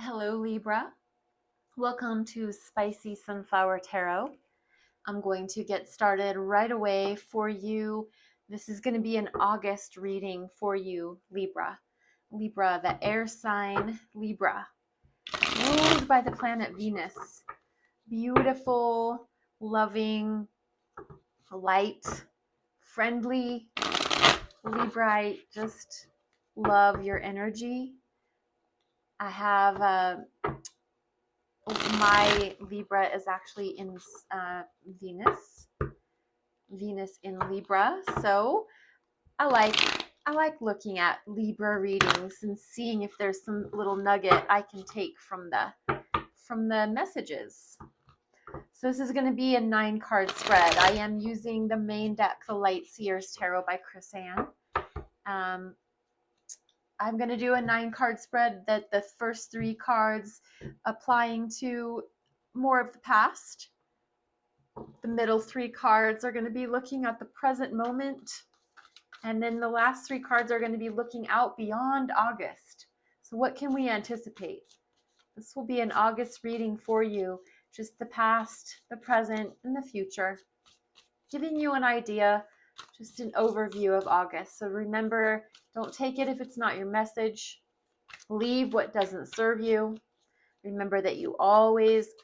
Hello, Libra. Welcome to Spicy Sunflower Tarot. I'm going to get started right away for you. This is going to be an August reading for you, Libra. Libra, the air sign Libra, ruled by the planet Venus. Beautiful, loving, light, friendly. Libra, I just love your energy. I have my Libra is actually in Venus in Libra. So I like looking at Libra readings and seeing if there's some little nugget I can take from the messages. So this is going to be a 9-card spread. I am using the main deck, the Light Seers Tarot by Chris Ann. I'm going to do a 9-card spread that the first 3 cards applying to more of the past. The middle 3 cards are going to be looking at the present moment. And then the last 3 cards are going to be looking out beyond August. So what can we anticipate? This will be an August reading for you. Just the past, the present, and the future. Giving you an idea, just an overview of August. So remember, don't take it if it's not your message. Leave what doesn't serve you. Remember that you always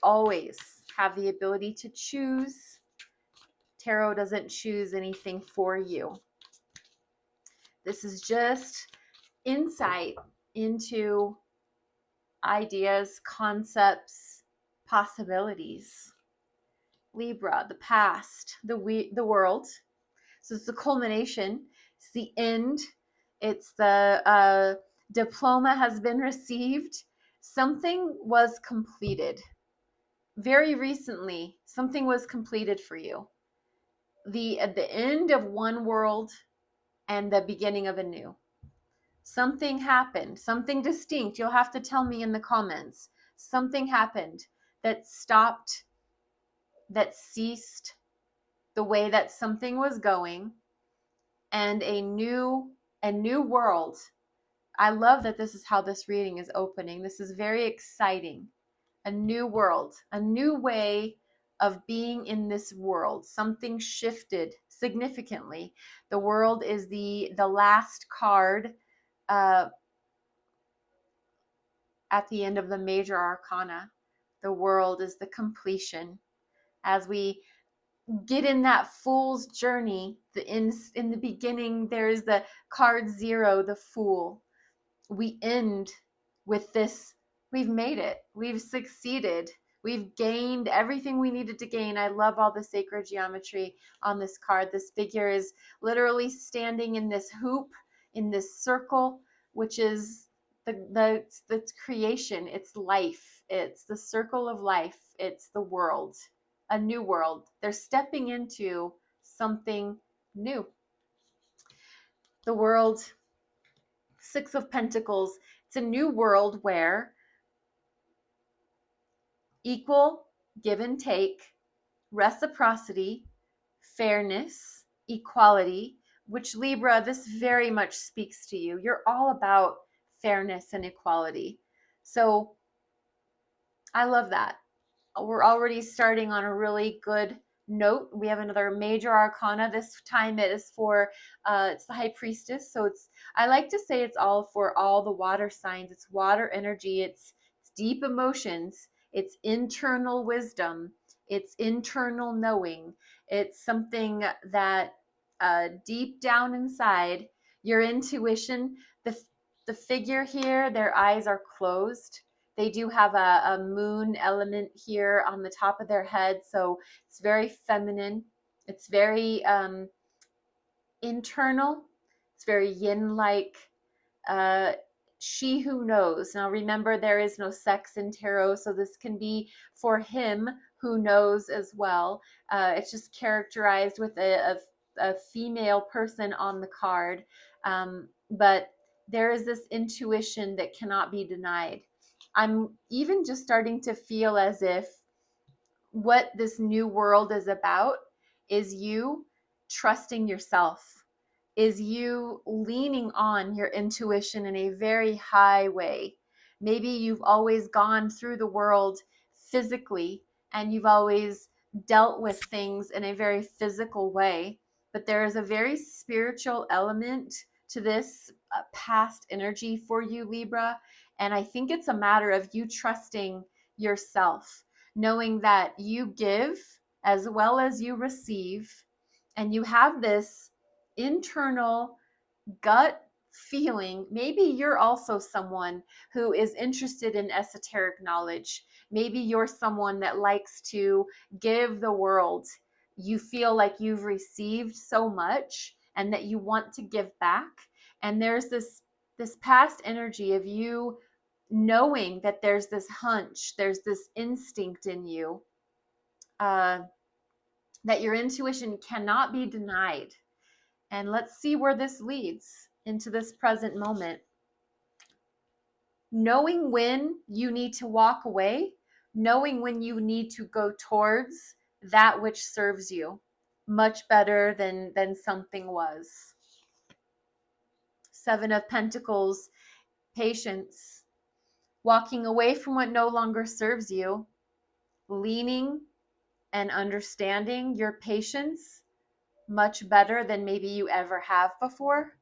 have the ability to choose. Tarot doesn't choose anything for you. This is just insight into ideas, concepts, possibilities. Libra, the past, the world. So it's the culmination. It's the end. It's the diploma has been received. Something was completed. Very recently, something was completed for you. At the end of one world and the beginning of a new. Something happened, something distinct. You'll have to tell me in the comments. Something happened that stopped, that ceased the way that something was going, and a new world. I love that this is how this reading is opening. This is very exciting. A new world, a new way of being in this world. Something shifted significantly. The world is the last card at the end of the major arcana. The world is the completion. As we get in that fool's journey, in the beginning, there's the card 0, the fool. We end with this. We've made it. We've succeeded. We've gained everything we needed to gain. I love all the sacred geometry on this card. This figure is literally standing in this hoop, in this circle, which is the creation. It's life. It's the circle of life. It's the world, a new world. They're stepping into something new. The world, 6 of Pentacles. It's a new world where equal give and take, reciprocity, fairness, equality, which Libra, this very much speaks to you. You're all about fairness and equality. So I love that. We're already starting on a really good note. We have another major arcana. This time it is for it's the High Priestess. So I like to say it's all for all the water signs. It's water energy. It's deep emotions. It's internal wisdom. It's internal knowing. It's something that deep down inside, your intuition. The figure here, their eyes are closed. They do have a moon element here on the top of their head, so it's very feminine. It's very internal. It's very yin-like. She who knows. Now remember, there is no sex in tarot, so this can be for him who knows as well. It's just characterized with a female person on the card, but there is this intuition that cannot be denied. I'm even just starting to feel as if what this new world is about is you trusting yourself, is you leaning on your intuition in a very high way, Maybe you've always gone through the world physically and you've always dealt with things in a very physical way, but there is a very spiritual element to this past energy for you, Libra. And I think it's a matter of you trusting yourself, knowing that you give as well as you receive, and you have this internal gut feeling. Maybe you're also someone who is interested in esoteric knowledge. Maybe you're someone that likes to give the world. You feel like you've received so much and that you want to give back. And there's this past energy of you knowing that there's this hunch, there's this instinct in you, that your intuition cannot be denied. And let's see where this leads into this present moment. Knowing when you need to walk away, knowing when you need to go towards that which serves you much better than something was. Seven of Pentacles, patience, walking away from what no longer serves you, leaning and understanding your patience much better than maybe you ever have before,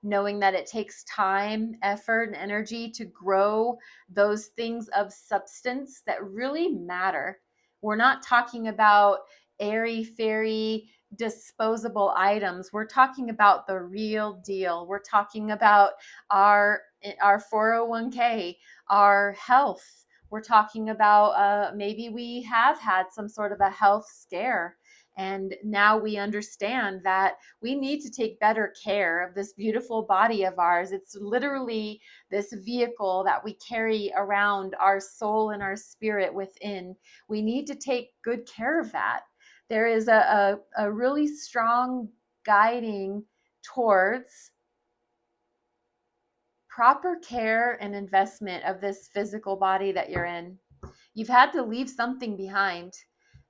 knowing that it takes time, effort, and energy to grow those things of substance that really matter. We're not talking about airy fairy disposable items. We're talking about the real deal. We're talking about our 401k, our health. We're talking about maybe we have had some sort of a health scare, and now we understand that we need to take better care of this beautiful body of ours. It's literally this vehicle that we carry around our soul and our spirit within. We need to take good care of that. There is a really strong guiding towards proper care and investment of this physical body that you're in. You've had to leave something behind.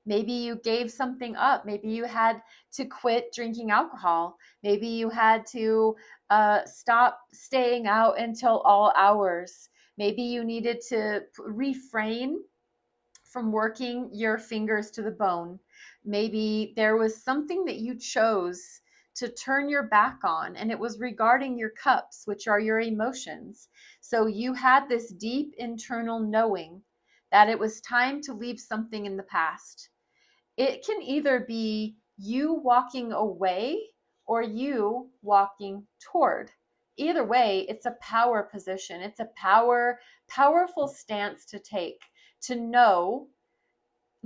Maybe you gave something up. Maybe you had to quit drinking alcohol. Maybe you had to stop staying out until all hours. Maybe you needed to refrain from working your fingers to the bone. Maybe there was something that you chose to turn your back on, and it was regarding your cups, which are your emotions. So you had this deep internal knowing that it was time to leave something in the past. It can either be you walking away or you walking toward. Either way, it's a power position. It's a powerful stance to take, to know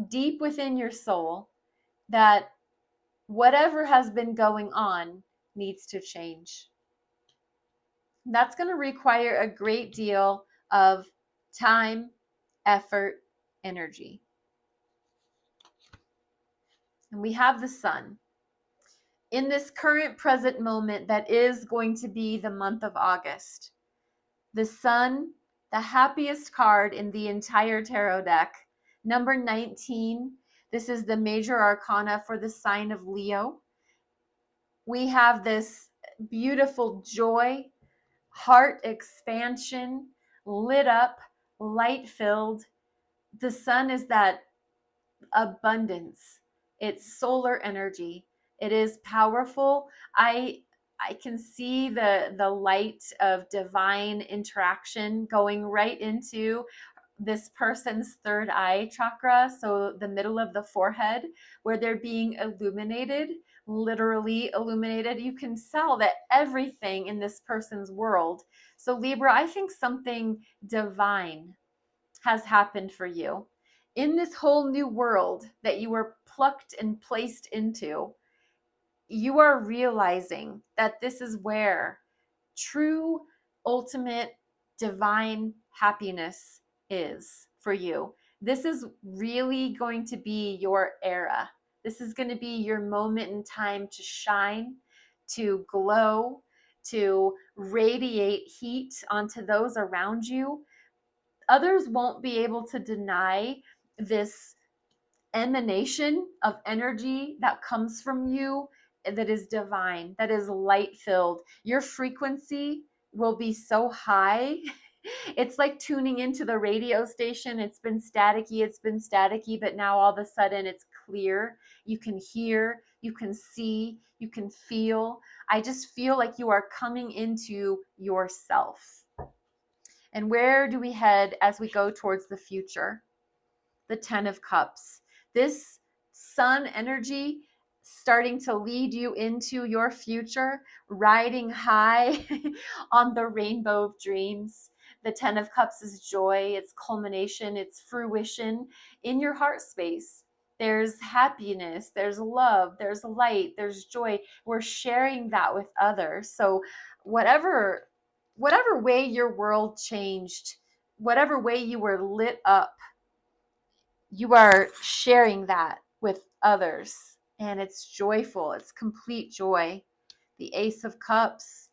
deep within your soul that whatever has been going on needs to change. That's going to require a great deal of time, effort, energy. And we have the sun. In this current present moment that is going to be the month of August, the sun, the happiest card in the entire tarot deck, number 19. This is the major arcana for the sign of Leo. We have this beautiful joy, heart expansion, lit up, light filled. The sun is that abundance. It's solar energy. It is powerful. I can see the light of divine interaction going right into this person's third eye chakra, so the middle of the forehead, where they're being illuminated, literally illuminated. You can tell that everything in this person's world. So Libra, I think something divine has happened for you in this whole new world that you were plucked and placed into. You are realizing that this is where true, ultimate, divine happiness is for you. This is really going to be your era. This is going to be your moment in time to shine, to glow, to radiate heat onto those around you. Others won't be able to deny this emanation of energy that comes from you, that is divine, that is light filled. Your frequency will be so high It's like tuning into the radio station. It's been staticky, but now all of a sudden it's clear. You can hear, you can see, you can feel. I just feel like you are coming into yourself. And where do we head as we go towards the future? The 10 of Cups. This sun energy starting to lead you into your future, riding high on the rainbow of dreams. The 10 of Cups is joy, it's culmination, it's fruition in your heart space. There's happiness, there's love, there's light, there's joy. We're sharing that with others. So whatever way your world changed, whatever way you were lit up, you are sharing that with others, and it's joyful. It's complete joy. The Ace of Cups.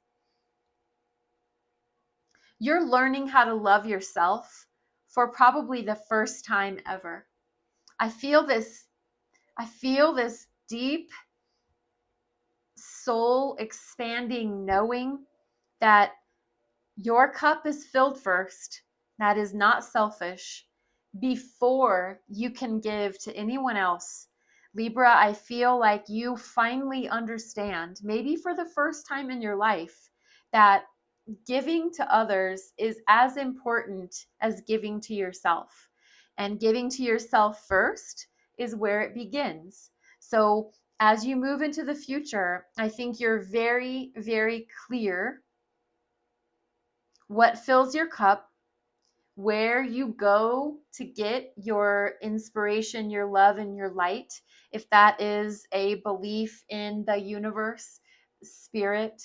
You're learning how to love yourself for probably the first time ever. I feel this deep soul expanding knowing that your cup is filled first. That is not selfish. Before you can give to anyone else. Libra, I feel like you finally understand, maybe for the first time in your life, that giving to others is as important as giving to yourself. And giving to yourself first is where it begins. So as you move into the future, I think you're very, very clear what fills your cup, where you go to get your inspiration, your love, and your light. If that is a belief in the universe, spirit,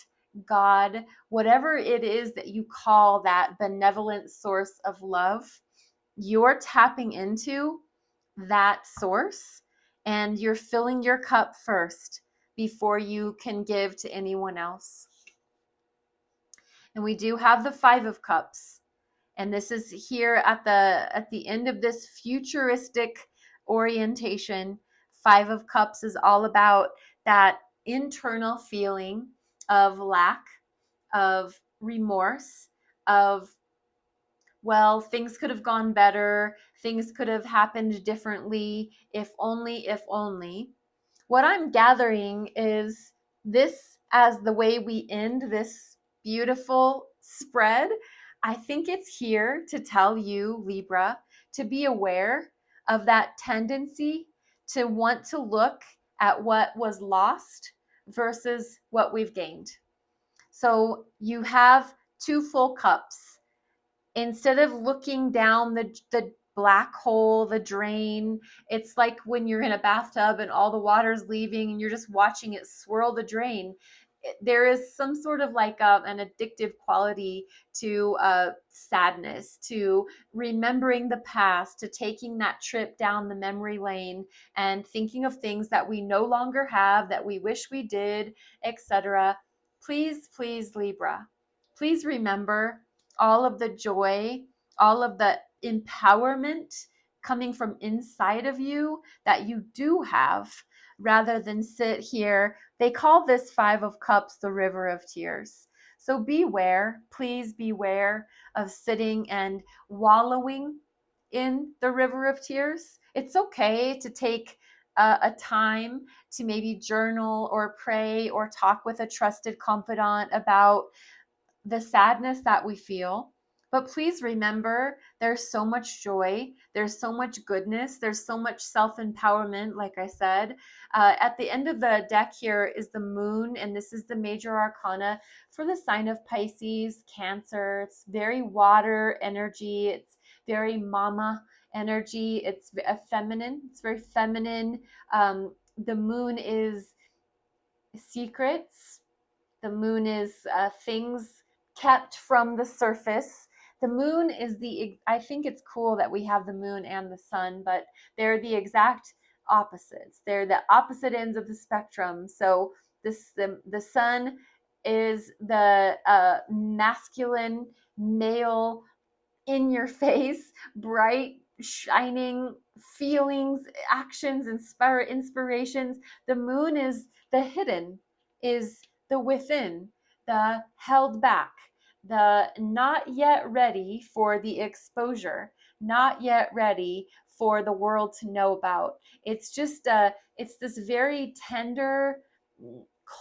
God, whatever it is that you call that benevolent source of love, you're tapping into that source and you're filling your cup first before you can give to anyone else. And we do have the Five of Cups. And this is here at the end of this futuristic orientation. Five of Cups is all about that internal feeling of lack, of remorse, of, well, things could have gone better, things could have happened differently, if only, if only. What I'm gathering is this as the way we end this beautiful spread. I think it's here to tell you, Libra, to be aware of that tendency to want to look at what was lost versus what we've gained. So you have two full cups. Instead of looking down the black hole, the drain, it's like when you're in a bathtub and all the water's leaving and you're just watching it swirl the drain. There is some sort of like an addictive quality to sadness, to remembering the past, to taking that trip down the memory lane and thinking of things that we no longer have, that we wish we did, etc. Please, please, Libra, please remember all of the joy, all of the empowerment coming from inside of you that you do have, rather than sit here. They call this Five of Cups the river of tears. So beware, please beware of sitting and wallowing in the river of tears. It's okay to take a time to maybe journal or pray or talk with a trusted confidant about the sadness that we feel. But please remember, there's so much joy, there's so much goodness, there's so much self-empowerment, like I said. At the end of the deck here is the moon, and this is the major arcana for the sign of Pisces, Cancer. It's very water energy, it's very mama energy, it's a feminine, it's very feminine. The moon is secrets, the moon is things kept from the surface. The moon is I think it's cool that we have the moon and the sun, but they're the exact opposites. They're the opposite ends of the spectrum. So the sun is the masculine, male, in your face, bright, shining feelings, actions, inspirations. The moon is the hidden, is the within, the held back, the not yet ready for the exposure, not yet ready for the world to know about. It's just it's this very tender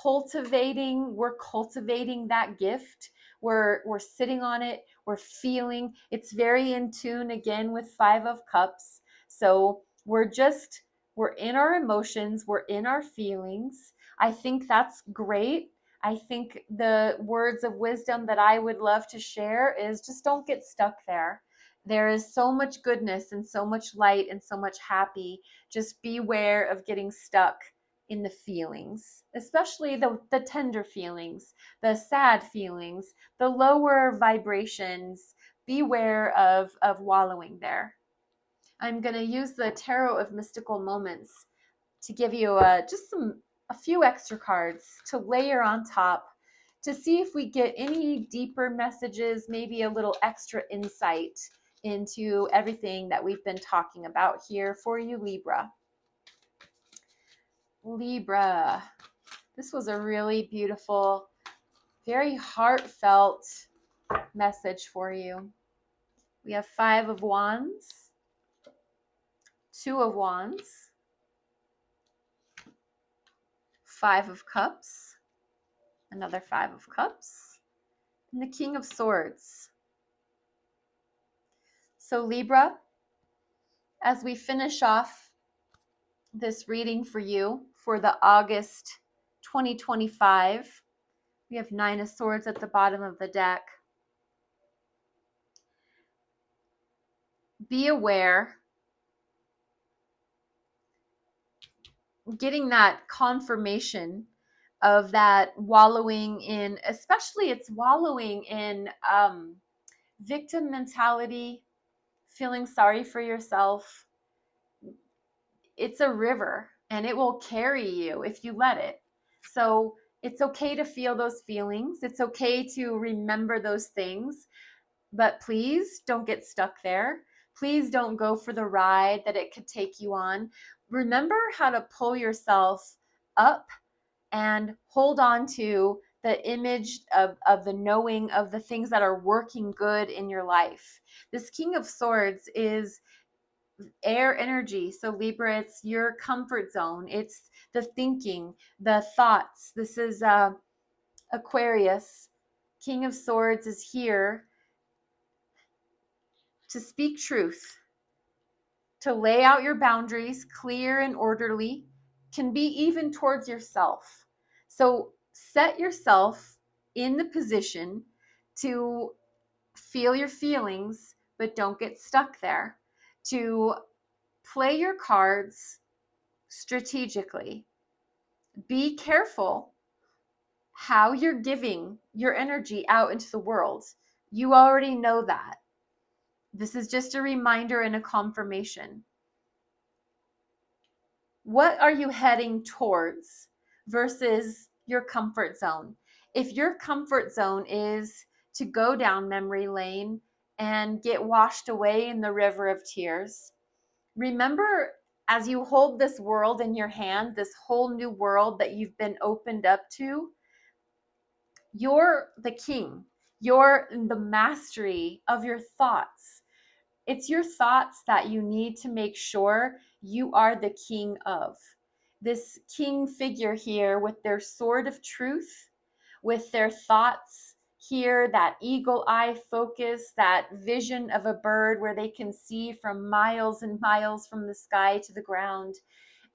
we're cultivating that gift. We're sitting on it, we're feeling. It's very in tune again with 5 of Cups. So we're in our emotions, we're in our feelings. I think that's great. I think the words of wisdom that I would love to share is just don't get stuck there. There is so much goodness and so much light and so much happy. Just beware of getting stuck in the feelings, especially the tender feelings, the sad feelings, the lower vibrations. Beware of wallowing there. I'm going to use the Tarot of Mystical Moments to give you a few extra cards to layer on top to see if we get any deeper messages, maybe a little extra insight into everything that we've been talking about here for you, Libra. Libra, this was a really beautiful, very heartfelt message for you. We have 5 of Wands, 2 of Wands, 5 of Cups, another 5 of Cups, and the King of Swords. So Libra, as we finish off this reading for you for the August 2025, we have 9 of Swords at the bottom of the deck. Be aware, getting that confirmation of that wallowing in, especially it's wallowing in victim mentality, feeling sorry for yourself. It's a river and it will carry you if you let it. So it's okay to feel those feelings. It's okay to remember those things, but please don't get stuck there. Please don't go for the ride that it could take you on. Remember how to pull yourself up and hold on to the image of the knowing of the things that are working good in your life. This King of Swords is air energy. So Libra, it's your comfort zone. It's the thinking, the thoughts. This is Aquarius. King of Swords is here to speak truth, to lay out your boundaries clear and orderly, can be even towards yourself. So set yourself in the position to feel your feelings, but don't get stuck there. To play your cards strategically. Be careful how you're giving your energy out into the world. You already know that. This is just a reminder and a confirmation. What are you heading towards versus your comfort zone? If your comfort zone is to go down memory lane and get washed away in the river of tears, remember, as you hold this world in your hand, this whole new world that you've been opened up to, you're the king. You're the mastery of your thoughts. It's your thoughts that you need to make sure you are the king of. This king figure here with their sword of truth, with their thoughts here, that eagle eye focus, that vision of a bird where they can see from miles and miles from the sky to the ground.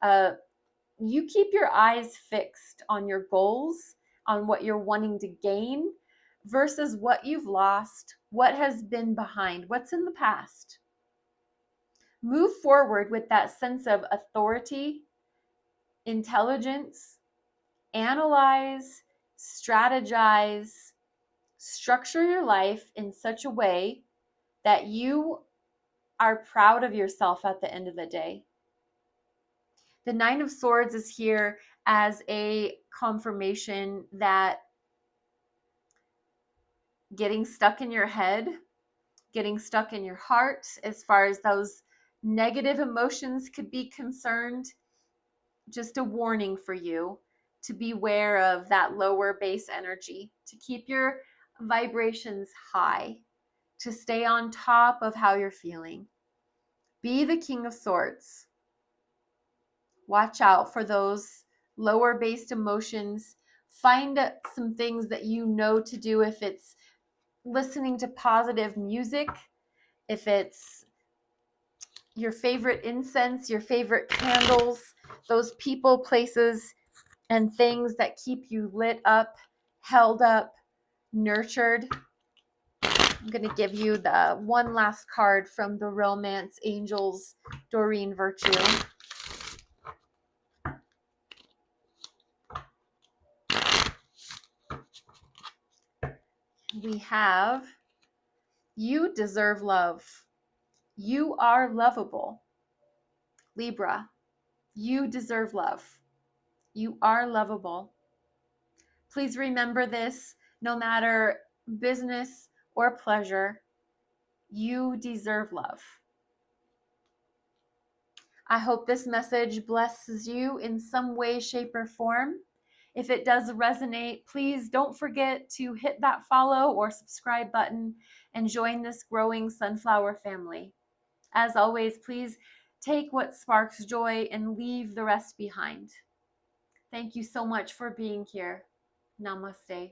You keep your eyes fixed on your goals, on what you're wanting to gain versus what you've lost, what has been behind, what's in the past. Move forward with that sense of authority, intelligence, analyze, strategize, structure your life in such a way that you are proud of yourself at the end of the day. The 9 of Swords is here as a confirmation that getting stuck in your head, getting stuck in your heart, as far as those negative emotions could be concerned, just a warning for you to beware of that lower base energy, to keep your vibrations high to stay on top of how you're feeling. Be the King of Swords. Watch out for those lower based emotions. Find some things that you know to do. If it's listening to positive music, if it's your favorite incense, your favorite candles, those people, places, and things that keep you lit up, held up, nurtured. I'm going to give you the one last card from the Romance Angels, Doreen Virtue. We have, you deserve love. You are lovable. Libra, you deserve love. You are lovable. Please remember this, no matter business or pleasure, you deserve love. I hope this message blesses you in some way, shape, or form. If it does resonate, please don't forget to hit that follow or subscribe button and join this growing sunflower family. As always, please take what sparks joy and leave the rest behind. Thank you so much for being here. Namaste.